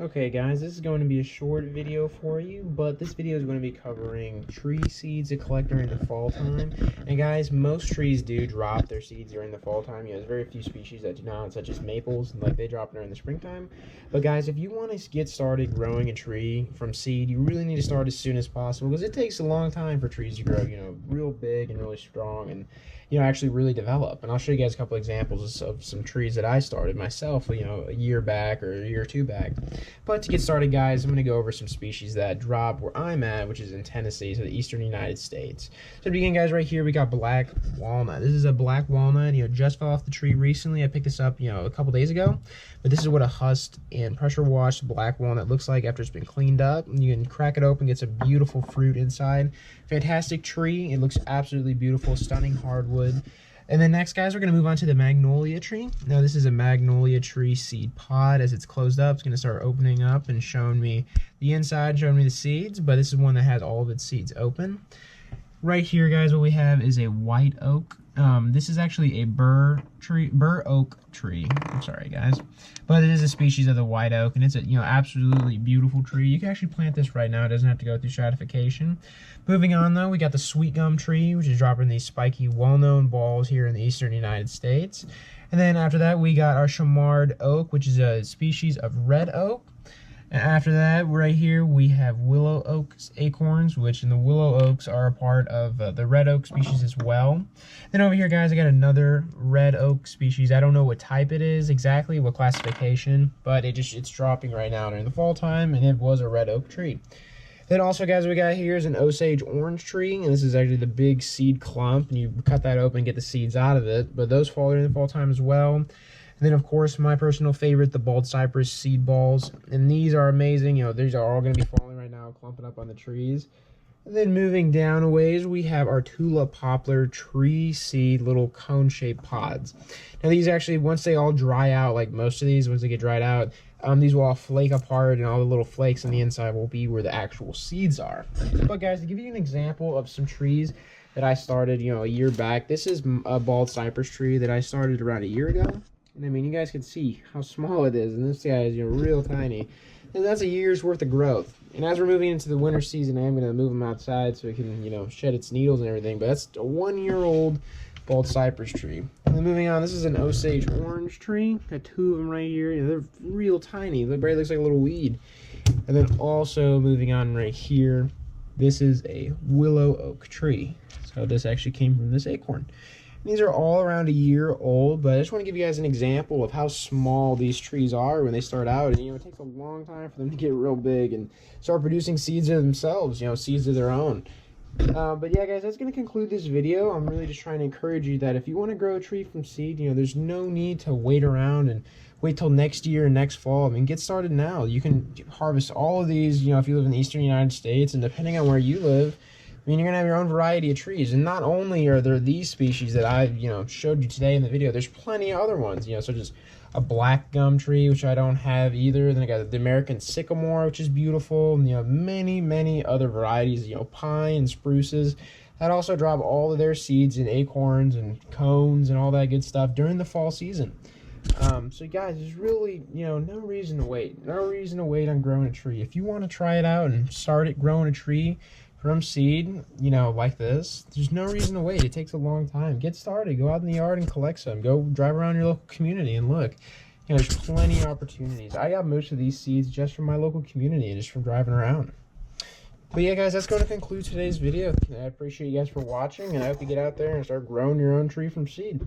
Okay guys, this is going to be a short video for you, but this video is going to be covering tree seeds to collect during the fall time. And guys, most trees do drop their seeds during the fall time. There's very few species that do not, such as maples, like they drop during the springtime. But guys, if you want to get started growing a tree from seed, you really need to start as soon as possible, because it takes a long time for trees to grow, real big and really strong and actually really develop. And I'll show you guys a couple examples of some trees that I started myself, a year back or a year or two back. But to get started, guys, I'm going to go over some species that drop where I'm at, which is in Tennessee, so the eastern United States. So to begin, guys, right here we got black walnut. This is a black walnut, just fell off the tree recently. I picked this up, a couple days ago. But this is what a husked and pressure washed black walnut looks like after it's been cleaned up. You can crack it open, get some beautiful fruit inside. Fantastic tree. It looks absolutely beautiful, stunning hardwood. And then next, guys, we're going to move on to the Magnolia Tree. Now, this is a Magnolia Tree seed pod. As it's closed up, it's going to start opening up and showing me the inside, showing me the seeds. But this is one that has all of its seeds open. Right here, guys, what we have is a white oak. This is actually a burr oak tree. I'm sorry, guys, but it is a species of the white oak, and it's a absolutely beautiful tree. You can actually plant this right now. It doesn't have to go through stratification. Moving on, though, we got the sweet gum tree, which is dropping these spiky, well-known balls here in the eastern United States. And then after that, we got our chamard oak, which is a species of red oak. And after that, right here, we have willow oaks acorns, which in the willow oaks are a part of the red oak species as well. Then over here, guys, I got another red oak species. I don't know what type it is exactly, what classification, but it's dropping right now during the fall time, and it was a red oak tree. Then also, guys, we got here is an Osage Orange tree, and this is actually the big seed clump, and you cut that open and get the seeds out of it, but those fall during the fall time as well. And then, of course, my personal favorite, the bald cypress seed balls. And these are amazing. These are all going to be falling right now, clumping up on the trees. And then moving down a ways, we have our Tulip Poplar tree seed little cone-shaped pods. Now, these actually, once they all dry out, like most of these, once they get dried out, these will all flake apart, and all the little flakes on the inside will be where the actual seeds are. But, guys, to give you an example of some trees that I started, a year back, this is a bald cypress tree that I started around a year ago. And I mean, you guys can see how small it is, and this guy is real tiny. And that's a year's worth of growth. And as we're moving into the winter season, I am going to move them outside so it can, shed its needles and everything. But that's a 1-year-old bald cypress tree. And then moving on, this is an Osage Orange tree. Got two of them right here. They're real tiny. It barely looks like a little weed. And then also moving on right here, this is a Willow Oak tree. So this actually came from this acorn. These are all around a year old, but I just want to give you guys an example of how small these trees are when they start out. And, it takes a long time for them to get real big and start producing seeds of themselves, seeds of their own. But yeah, guys, that's going to conclude this video. I'm really just trying to encourage you that if you want to grow a tree from seed, there's no need to wait around and wait till next year and next fall. I mean, get started now. You can harvest all of these, if you live in the eastern United States, and depending on where you live, you're going to have your own variety of trees. And not only are there these species that I, showed you today in the video, there's plenty of other ones, such as a black gum tree, which I don't have either. Then I got the American sycamore, which is beautiful. And, many, many other varieties, pine and spruces that also drop all of their seeds in acorns and cones and all that good stuff during the fall season. So guys, there's really, no reason to wait. No reason to wait on growing a tree. If you want to try it out and start it growing a tree from seed, like this, there's no reason to wait. It takes a long time. Get started. Go out in the yard and collect some. Go drive around your local community and look. There's plenty of opportunities. I got most of these seeds just from my local community and just from driving around. But yeah, guys, that's going to conclude today's video. I appreciate you guys for watching, and I hope you get out there and start growing your own tree from seed.